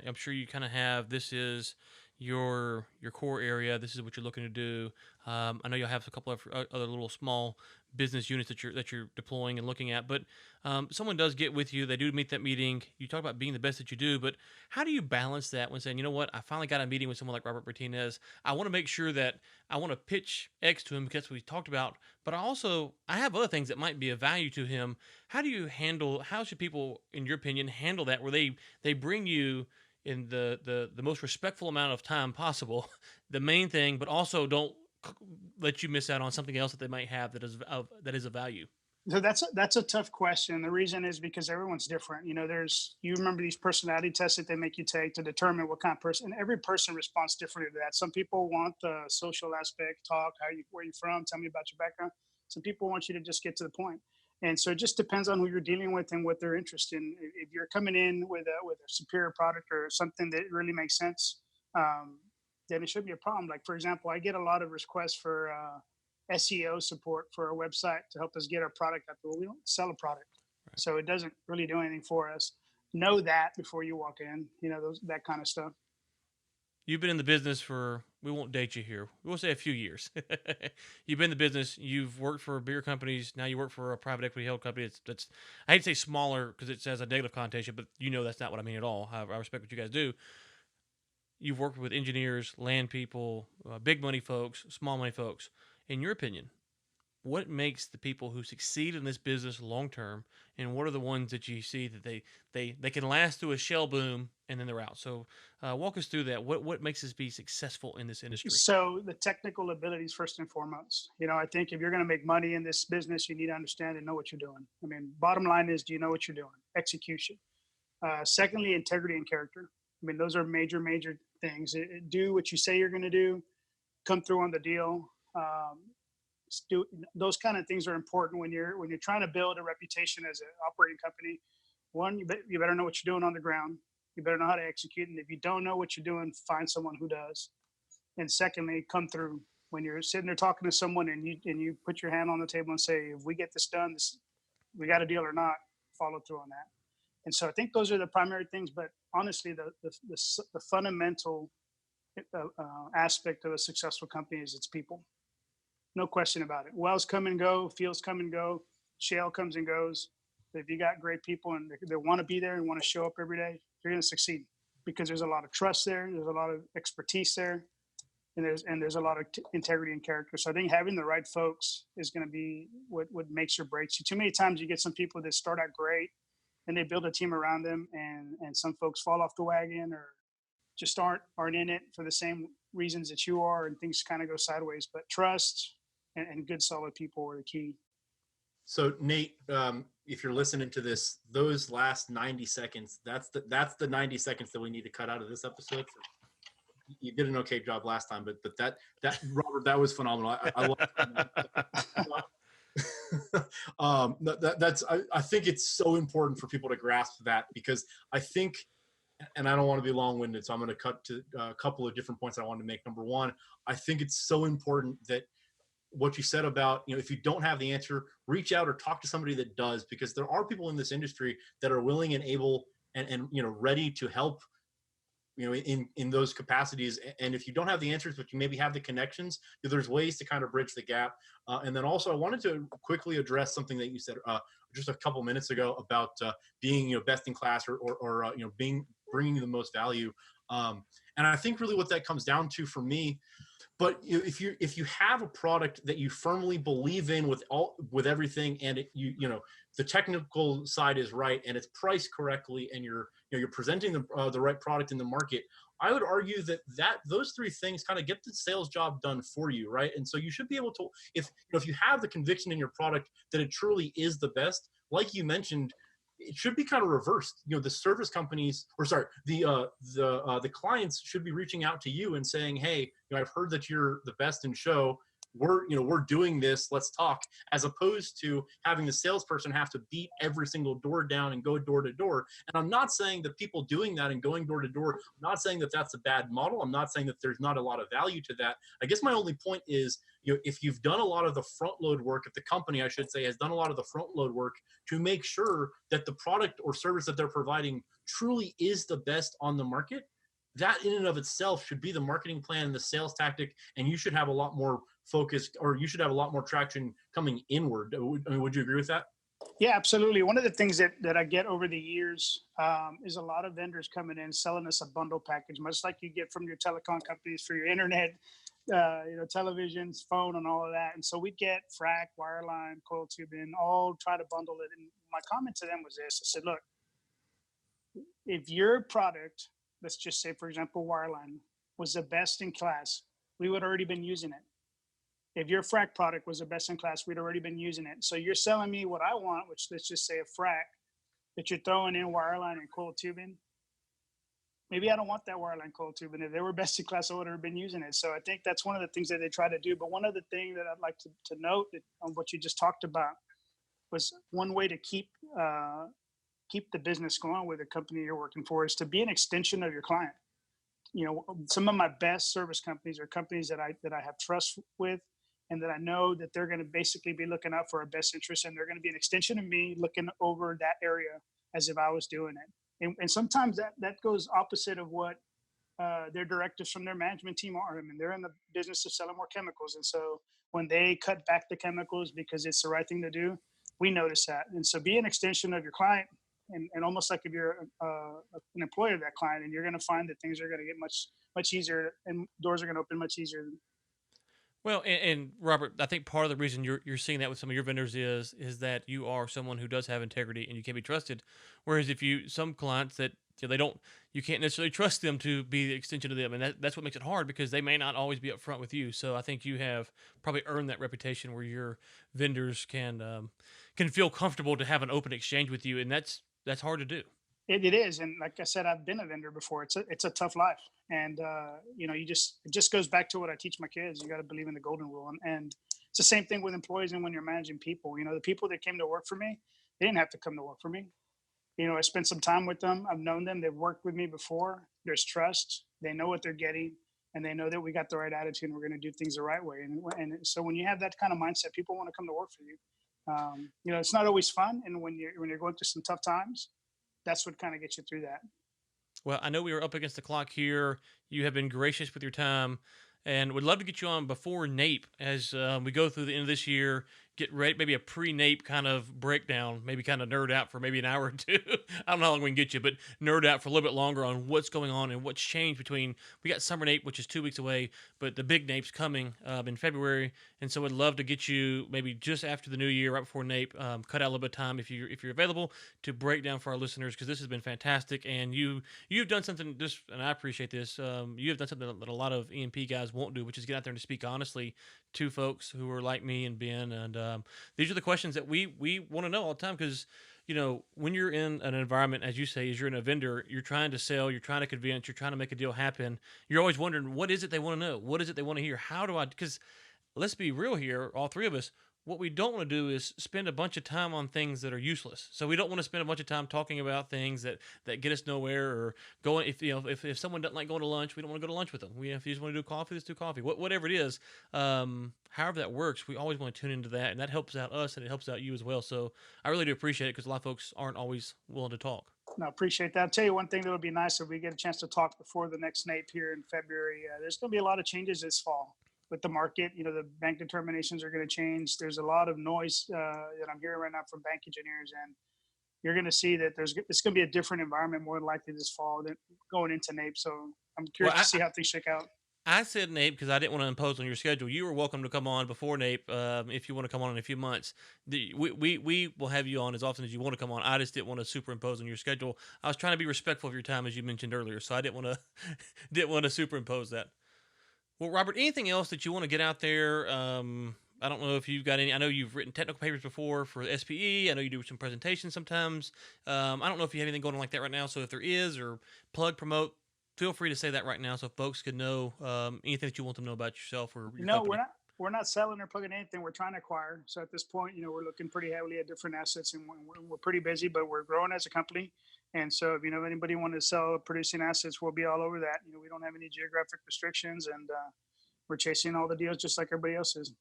I'm sure you kind of have, this is your core area. This is what you're looking to do. I know you'll have a couple of other little small business units that you're deploying and looking at. But someone does get with you. They do meet that meeting. You talk about being the best that you do. But how do you balance that when saying, you know what, I finally got a meeting with someone like Robert Martinez. I want to make sure that I want to pitch X to him because that's what we talked about. But I have other things that might be of value to him. How should people, in your opinion, handle that where they bring you in the most respectful amount of time possible, the main thing, but also don't let you miss out on something else that they might have that is of value? So that's a tough question. The reason is because everyone's different. You remember these personality tests that they make you take to determine what kind of person, and every person responds differently to that. Some people want the social aspect, talk, where you from, tell me about your background. Some people want you to just get to the point. And so it just depends on who you're dealing with and what they're interested in. If you're coming in with a superior product or something that really makes sense, then it should be a problem. Like, for example, I get a lot of requests for SEO support for our website to help us get our product out there. Well, we don't sell a product, right. So it doesn't really do anything for us. Know that before you walk in, that kind of stuff. You've been in the business we won't date you here. We'll say a few years. You've been in the business. You've worked for bigger companies. Now you work for a private equity held company. That's I hate to say smaller because it has a negative connotation, but that's not what I mean at all. I respect what you guys do. You've worked with engineers, land people, big money folks, small money folks. In your opinion, what makes the people who succeed in this business long term, and what are the ones that you see that they can last through a shell boom and then they're out? So walk us through that. What makes us be successful in this industry? So the technical abilities first and foremost. I think if you're going to make money in this business, you need to understand and know what you're doing. I mean, bottom line is, do you know what you're doing? Execution. Secondly, integrity and character. I mean, those are major things. Do what you say you're going to do. Come through on the deal. those kind of things are important when you're trying to build a reputation as an operating company. One, you better know what you're doing on the ground. You better know how to execute, and if you don't know what you're doing, find someone who does. And secondly, come through when you're sitting there talking to someone, and you put your hand on the table and say, if we get this done, we got a deal or not. Follow through on that. And so I think those are the primary things. But honestly, the fundamental aspect of a successful company is its people. No question about it. Wells come and go, fields come and go, shale comes and goes. But if you got great people and they want to be there and want to show up every day, you're going to succeed because there's a lot of trust there. There's a lot of expertise there. And there's a lot of integrity and character. So I think having the right folks is going to be what makes or breaks you. Too many times you get some people that start out great and they build a team around them, and some folks fall off the wagon or just aren't in it for the same reasons that you are, and things kind of go sideways. But trust and good, solid people are the key. So Nate, if you're listening to this, those last 90 seconds, that's the 90 seconds that we need to cut out of this episode. You did an okay job last time, but that Robert, that was phenomenal. I love I think it's so important for people to grasp that, because I think, and I don't want to be long-winded, so I'm going to cut to a couple of different points I wanted to make. Number one, I think it's so important that what you said about, if you don't have the answer, reach out or talk to somebody that does, because there are people in this industry that are willing and able and ready to help, in those capacities. And if you don't have the answers, but you maybe have the connections, there's ways to kind of bridge the gap. And then also I wanted to quickly address something that you said just a couple minutes ago about being, best in class or bringing the most value. And I think really what that comes down to for me, but if you have a product that you firmly believe in with everything, and the technical side is right and it's priced correctly, and you're presenting the right product in the market, I would argue that those three things kind of get the sales job done for you, right? And so you should be able to, if you have the conviction in your product that it truly is the best, like you mentioned, it should be kind of reversed. The service companies, the clients should be reaching out to you and saying, hey, I've heard that you're the best in show. We're doing this. Let's talk. As opposed to having the salesperson have to beat every single door down and go door to door. And I'm not saying that people doing that and going door to door, I'm not saying that that's a bad model. I'm not saying that there's not a lot of value to that. I guess my only point is, if you've done a lot of the front load work, if the company, I should say, has done a lot of the front load work to make sure that the product or service that they're providing truly is the best on the market, that in and of itself should be the marketing plan and the sales tactic. And you should have a lot more focus, or you should have a lot more traction coming inward. Would you agree with that? Yeah, absolutely. One of the things that I get over the years is a lot of vendors coming in selling us a bundle package, much like you get from your telecom companies for your internet, televisions, phone, and all of that. And so we get frac, wireline, coil tubing, all try to bundle it. And my comment to them was this: I said, look, if your product, let's just say, for example, wireline, was the best in class, we would already been using it. If your frac product was the best in class, we'd already been using it. So you're selling me what I want, which, let's just say, a frac, that you're throwing in wireline and coil tubing. Maybe I don't want that wireline coil tubing. If they were best in class, I would have been using it. So I think that's one of the things that they try to do. But one of the things that I'd like to note on what you just talked about was one way to keep the business going with the company you're working for is to be an extension of your client. Some of my best service companies are companies that I have trust with, and that I know that they're going to basically be looking out for our best interest, and they're going to be an extension of me looking over that area as if I was doing it. And sometimes that goes opposite of what their directives from their management team are. I mean, they're in the business of selling more chemicals. And so when they cut back the chemicals because it's the right thing to do, we notice that. And so be an extension of your client, and almost like if you're an employee of that client, and you're going to find that things are going to get much, much easier, and doors are going to open much easier. Well, and Robert, I think part of the reason you're seeing that with some of your vendors is that you are someone who does have integrity and you can be trusted. Whereas if some clients that you can't necessarily trust them to be the extension of them, and that's what makes it hard, because they may not always be upfront with you. So I think you have probably earned that reputation where your vendors can feel comfortable to have an open exchange with you, and that's hard to do. It is, and like I said, I've been a vendor before. It's a tough life, and it just goes back to what I teach my kids. You got to believe in the golden rule, and it's the same thing with employees and when you're managing people. The people that came to work for me, they didn't have to come to work for me. I spent some time with them. I've known them. They've worked with me before. There's trust. They know what they're getting, and they know that we got the right attitude and we're going to do things the right way. And so when you have that kind of mindset, people want to come to work for you. It's not always fun, and when you're going through some tough times, that's what kind of gets you through that. Well, I know we were up against the clock here. You have been gracious with your time, and would love to get you on before NAPE as we go through the end of this year. Get ready, maybe a pre-NAPE kind of breakdown, maybe kind of nerd out for maybe an hour or two. I don't know how long we can get you, but nerd out for a little bit longer on what's going on and what's changed between. We got summer NAPE, which is 2 weeks away, but the big NAPE's coming in February, and so I'd love to get you maybe just after the new year, right before NAPE, cut out a little bit of time if you're available to break down for our listeners, because this has been fantastic, and you've done something just, and I appreciate this. You have done something that a lot of E&P guys won't do, which is get out there and speak honestly to folks who are like me and Ben, and these are the questions that we want to know all the time, because when you're in an environment, as you say, as you're in a vendor, you're trying to sell, you're trying to convince, you're trying to make a deal happen. You're always wondering, what is it they want to know? What is it they want to hear? How do I? Because let's be real here, all three of us. What we don't want to do is spend a bunch of time on things that are useless. So we don't want to spend a bunch of time talking about things that get us nowhere, or going, if someone doesn't like going to lunch, we don't want to go to lunch with them. If you just want to do coffee, let's do coffee. Whatever it is, however that works, we always want to tune into that, and that helps out us and it helps out you as well. So I really do appreciate it, because a lot of folks aren't always willing to talk. No, appreciate that. I'll tell you one thing that would be nice if we get a chance to talk before the next NAPE here in February. There's going to be a lot of changes this fall with the market. The bank determinations are going to change. There's a lot of noise that I'm hearing right now from bank engineers, and you're going to see that it's going to be a different environment more than likely this fall than going into NAPE. So I'm curious to see how things shake out. I said NAPE because I didn't want to impose on your schedule. You were welcome to come on before NAPE if you want to come on in a few months. We will have you on as often as you want to come on. I just didn't want to superimpose on your schedule. I was trying to be respectful of your time, as you mentioned earlier, so I didn't want to superimpose that. Well, Robert, anything else that you want to get out there? I don't know if you've got any. I know you've written technical papers before for SPE. I know you do some presentations sometimes. I don't know if you have anything going on like that right now. So if there is, or plug, promote, feel free to say that right now, so folks could know anything that you want them to know about yourself or your company. We're not selling or plugging anything. We're trying to acquire. So at this point, we're looking pretty heavily at different assets, and we're pretty busy, but we're growing as a company. And so if anybody want to sell producing assets, we'll be all over that. We don't have any geographic restrictions, and we're chasing all the deals just like everybody else is.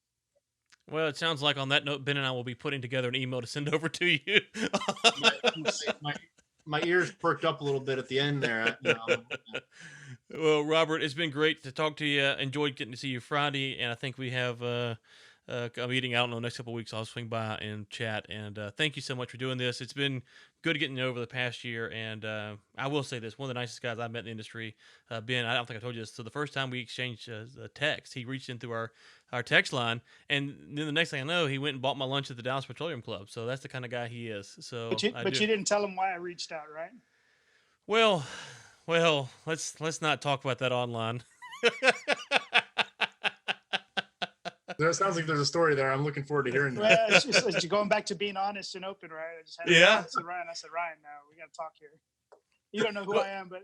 Well, it sounds like on that note, Ben and I will be putting together an email to send over to you. my ears perked up a little bit at the end there. Well, Robert, it's been great to talk to you. Enjoyed getting to see you Friday, and I think we have a meeting. I don't know, next couple of weeks I'll swing by and chat. And thank you so much for doing this. It's been good getting you over the past year. And I will say this: one of the nicest guys I've met in the industry, Ben. I don't think I told you this. So the first time we exchanged a text, he reached in through our text line, and then the next thing I know, he went and bought my lunch at the Dallas Petroleum Club. So that's the kind of guy he is. So, but you didn't tell him why I reached out, right? Well, let's not talk about that online. There sounds like there's a story there. I'm looking forward to hearing that. Well, it's going back to being honest and open, right? I just had I said, Ryan, no, we got to talk here. You don't know who I am, but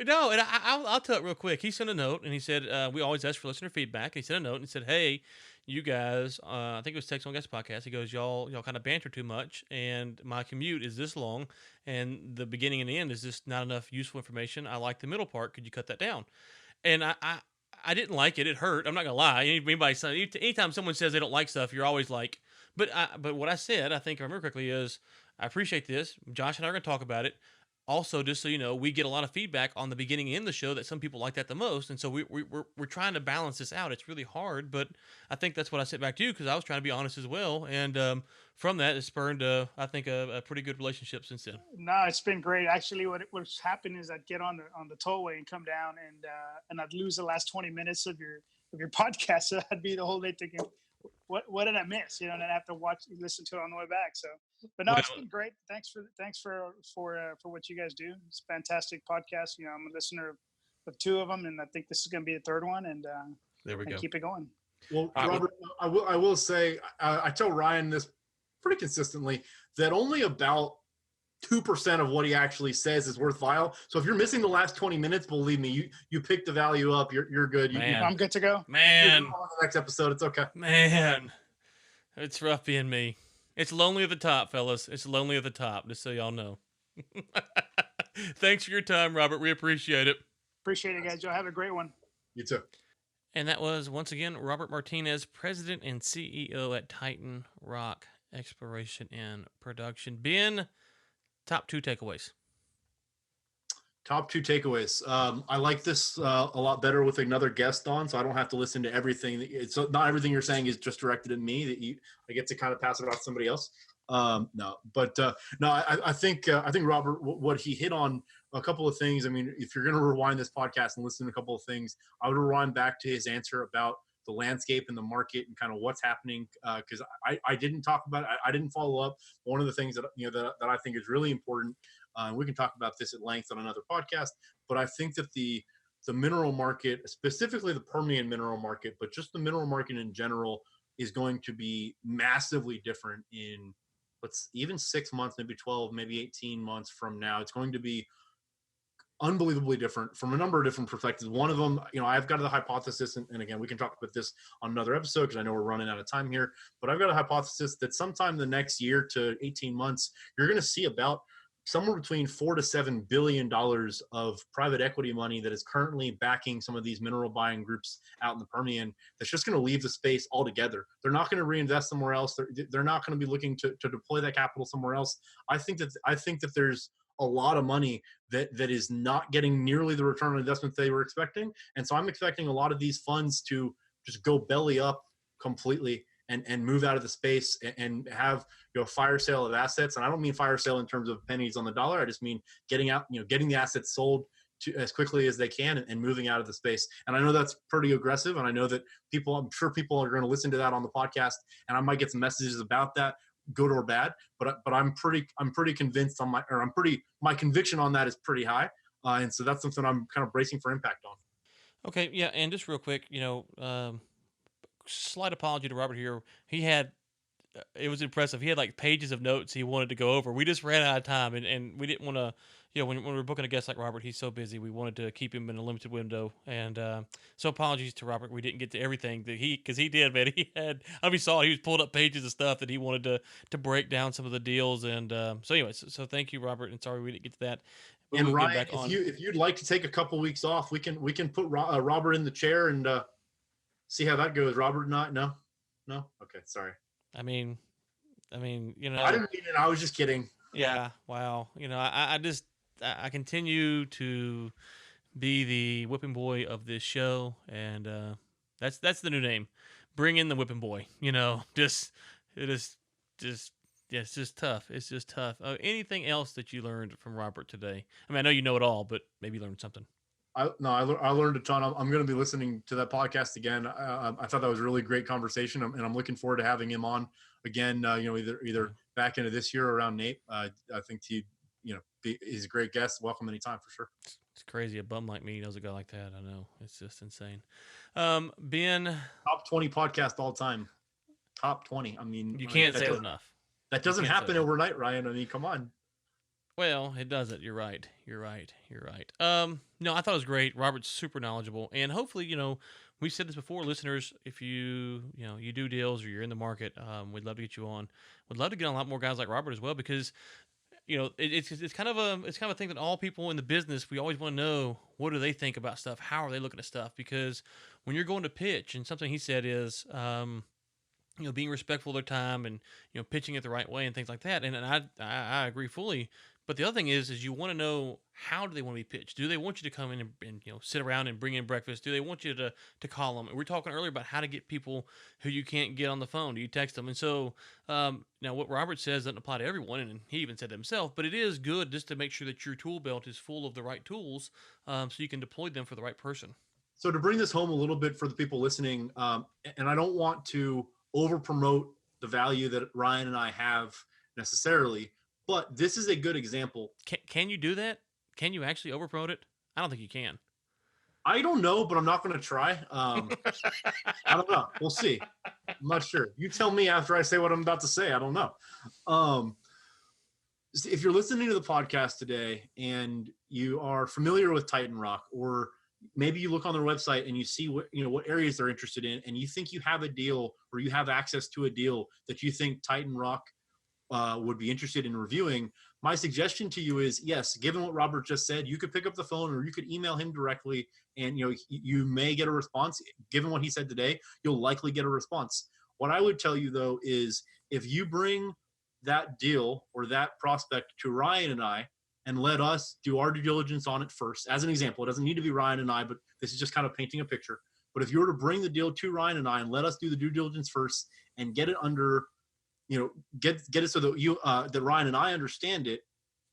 no, and I'll tell it real quick. He sent a note, and he said, we always ask for listener feedback. And he sent a note and said, hey, you guys, I think it was Text on Guest Podcast. He goes, y'all kind of banter too much, and my commute is this long, and the beginning and the end is just not enough useful information. I like the middle part. Could you cut that down? And I didn't like it. It hurt. I'm not gonna lie. Anytime someone says they don't like stuff, you're always like, but what I said, I think I remember correctly, is I appreciate this. Josh and I are gonna talk about it. Also, just so you know, we get a lot of feedback on the beginning and the show that some people like that the most, and so we're trying to balance this out. It's really hard, but I think that's what I said back to you, because I was trying to be honest as well, and from that, it spurned I think a pretty good relationship since then. No, it's been great. Actually, what's happened is I'd get on the tollway and come down, and I'd lose the last 20 minutes of your podcast, so I'd be the whole day thinking, what did I miss? And I'd have to listen to it on the way back. So, but no, it's been great. Thanks for what you guys do. It's a fantastic podcast. I'm a listener of two of them, and I think this is going to be the third one. And there we go. Keep it going. Well, Robert, I will say, I tell Ryan this pretty consistently, that only about 2% of what he actually says is worthwhile. So if you're missing the last 20 minutes, believe me, you pick the value up. You're good. Man. I'm good to go. Man, on the next episode, it's okay. Man, it's rough being me. It's lonely at the top, fellas. It's lonely at the top, just so y'all know. Thanks for your time, Robert. We appreciate it. Appreciate it, guys. Y'all have a great one. You too. And that was, once again, Robert Martinez, President and CEO at Titan Rock Exploration and Production. Ben, top 2 takeaways. Top 2 takeaways. I like this a lot better with another guest on, so I don't have to listen to everything. It's not everything you're saying is just directed at me. I get to kind of pass it off to somebody else. I think Robert, what he hit on a couple of things. I mean, if you're going to rewind this podcast and listen to a couple of things, I would rewind back to his answer about the landscape and the market and kind of what's happening. Because I didn't talk about it. I didn't follow up. One of the things that that I think is really important. We can talk about this at length on another podcast, but I think that the mineral market, specifically the Permian mineral market, but just the mineral market in general, is going to be massively different in even 6 months, maybe 12, maybe 18 months from now. It's going to be unbelievably different from a number of different perspectives. One of them, I've got the hypothesis, and again, we can talk about this on another episode because I know we're running out of time here, but I've got a hypothesis that sometime the next year to 18 months, you're going to see about somewhere between $4 to $7 billion of private equity money that is currently backing some of these mineral buying groups out in the Permian. That's just going to leave the space altogether. They're not going to reinvest somewhere else. They're not going to be looking to deploy that capital somewhere else. I think that there's a lot of money that is not getting nearly the return on investment they were expecting. And so I'm expecting a lot of these funds to just go belly up completely and move out of the space and have a fire sale of assets. And I don't mean fire sale in terms of pennies on the dollar. I just mean getting the assets sold as quickly as they can and moving out of the space. And I know that's pretty aggressive. And I know that I'm sure people are going to listen to that on the podcast, and I might get some messages about that, good or bad. But I'm pretty convinced my conviction on that is pretty high. And so that's something I'm kind of bracing for impact on. Okay. Yeah. And just real quick, slight apology to Robert here. It was impressive. He had like pages of notes he wanted to go over. We just ran out of time, and we didn't want to, when we're booking a guest like Robert, he's so busy. We wanted to keep him in a limited window. And so apologies to Robert. We didn't get to everything because he did, man. He was pulling up pages of stuff that he wanted to break down some of the deals. And so anyways, so thank you, Robert. And sorry we didn't get to that. But and Ryan, if you'd like to take a couple weeks off, we can put Robert in the chair and see how that goes. Robert, no. Okay, sorry. I mean, I didn't mean it. I was just kidding. Yeah. Wow. I continue to be the whipping boy of this show, and that's the new name. Bring in the whipping boy. It's just tough. It's just tough. Anything else that you learned from Robert today? I mean, I know you know it all, but maybe you learned something. I learned a ton. I'm going to be listening to that podcast again. I thought that was a really great conversation, and I'm looking forward to having him on again. Either back into this year or around Nate. I think he's a great guest. Welcome anytime for sure. It's crazy. A bum like me knows a guy like that. I know. It's just insane. Ben, top 20 podcast all time. Top 20. I mean, you can't say it enough. That doesn't happen overnight, Ryan. I mean, come on. Well, it doesn't. You're right. No, I thought it was great. Robert's super knowledgeable, and hopefully, we've said this before, listeners. If you do deals or you're in the market, we'd love to get you on. We'd love to get on a lot more guys like Robert as well, because it's kind of a thing that all people in the business, we always want to know, what do they think about stuff? How are they looking at stuff? Because when you're going to pitch, and something he said is, being respectful of their time and pitching it the right way and things like that. And I agree fully. But the other thing is you want to know, how do they want to be pitched? Do they want you to come in and sit around and bring in breakfast? Do they want you to call them? We were talking earlier about how to get people who you can't get on the phone. Do you text them? And so now what Robert says doesn't apply to everyone, and he even said it himself, but it is good just to make sure that your tool belt is full of the right tools so you can deploy them for the right person. So to bring this home a little bit for the people listening, and I don't want to over promote the value that Ryan and I have necessarily, but this is a good example. Can you do that? Can you actually overpromote it? I don't think you can. I don't know, but I'm not going to try. I don't know. We'll see. I'm not sure. You tell me after I say what I'm about to say. I don't know. if you're listening to the podcast today and you are familiar with Titan Rock, or maybe you look on their website and you see what areas they're interested in, and you think you have a deal or you have access to a deal that you think Titan Rock would be interested in reviewing, my suggestion to you is, yes, given what Robert just said, you could pick up the phone or you could email him directly, and you may get a response. Given what he said today, you'll likely get a response. What I would tell you, though, is if you bring that deal or that prospect to Ryan and I and let us do our due diligence on it first, as an example, it doesn't need to be Ryan and I, but this is just kind of painting a picture. But if you were to bring the deal to Ryan and I and let us do the due diligence first and get it under, get it so that that Ryan and I understand it,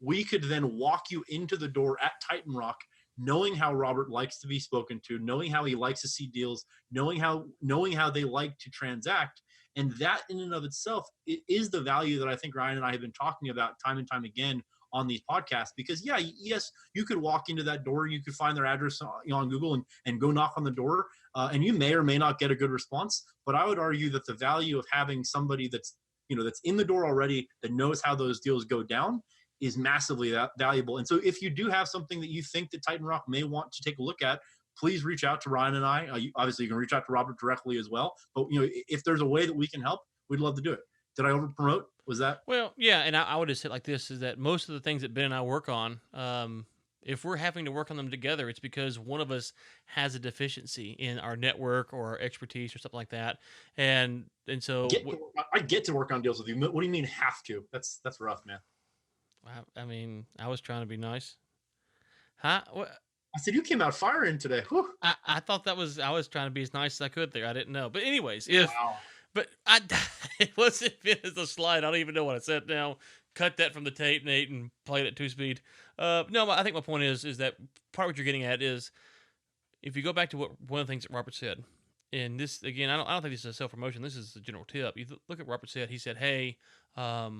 we could then walk you into the door at Titan Rock, knowing how Robert likes to be spoken to, knowing how he likes to see deals, knowing how they like to transact. And that in and of itself, it is the value that I think Ryan and I have been talking about time and time again on these podcasts. Because yes, you could walk into that door, you could find their address on Google and go knock on the door, and you may or may not get a good response. But I would argue that the value of having somebody that's in the door already, that knows how those deals go down, is massively valuable. And so if you do have something that you think that Titan Rock may want to take a look at, please reach out to Ryan and I. Obviously, you can reach out to Robert directly as well. But if there's a way that we can help, we'd love to do it. Did I over promote? Was that? Well, yeah, and I would just say it like this: is that most of the things that Ben and I work on, if we're having to work on them together, it's because one of us has a deficiency in our network or our expertise or something like that. And so I get to work on deals with you. What do you mean have to? That's rough, man. I mean, I was trying to be nice. Huh? What? I said you came out firing today. Whew. I thought I was trying to be as nice as I could there. I didn't know. But anyways, wow. But it wasn't as a slide. I don't even know what I said now. Cut that from the tape, Nate, and play it at 2-speed. No, I think my point is that part of what you're getting at is if you go back to one of the things that Robert said, and this, again, I don't think this is a self-promotion. This is a general tip. You look at what Robert said. He said, hey, how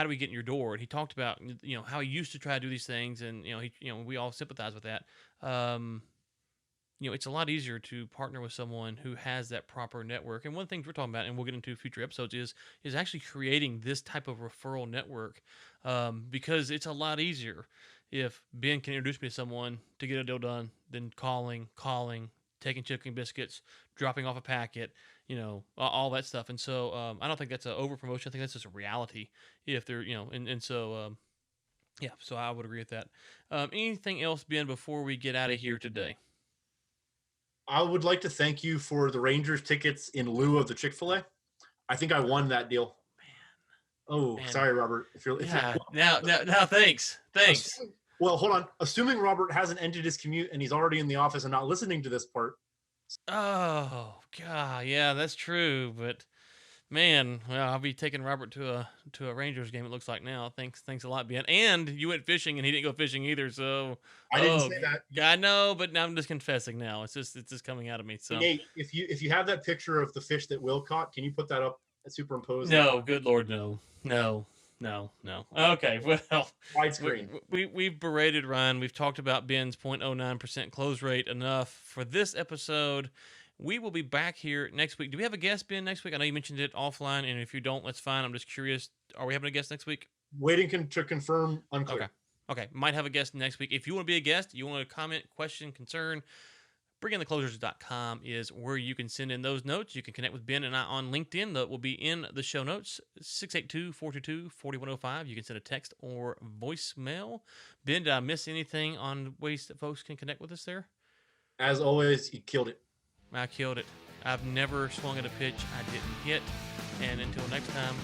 do we get in your door? And he talked about, how he used to try to do these things, and, we all sympathize with that. It's a lot easier to partner with someone who has that proper network. And one of the things we're talking about, and we'll get into future episodes, is actually creating this type of referral network, because it's a lot easier if Ben can introduce me to someone to get a deal done than calling, taking chicken biscuits, dropping off a packet, all that stuff. And so I don't think that's an over promotion. I think that's just a reality. If they're, so I would agree with that. Anything else, Ben, before we get out of here today? I would like to thank you for the Rangers tickets in lieu of the Chick-fil-A. I think I won that deal. Man. Sorry, Robert. Now, thanks. Well, hold on. Assuming Robert hasn't ended his commute and he's already in the office and not listening to this part. Oh God, yeah, that's true. But man, well, I'll be taking Robert to a Rangers game. It looks like now. Thanks a lot, Ben. And you went fishing, and he didn't go fishing either. So I didn't say that. I know, but now I'm just confessing. Now it's just coming out of me. So Nate, if you have that picture of the fish that Will caught, can you put that up, superimposed? No, good Lord, no. Okay, well, widescreen. We've berated Ryan. We've talked about Ben's 0.09% close rate enough for this episode. We will be back here next week. Do we have a guest, Ben, next week? I know you mentioned it offline, and if you don't, that's fine. I'm just curious. Are we having a guest next week? Waiting to confirm. Unclear. Okay. Might have a guest next week. If you want to be a guest, you want to comment, question, concern, bringintheclosers.com is where you can send in those notes. You can connect with Ben and I on LinkedIn. That will be in the show notes, 682-422-4105. You can send a text or voicemail. Ben, did I miss anything on ways that folks can connect with us there? As always, you killed it. I killed it. I've never swung at a pitch I didn't hit. And until next time,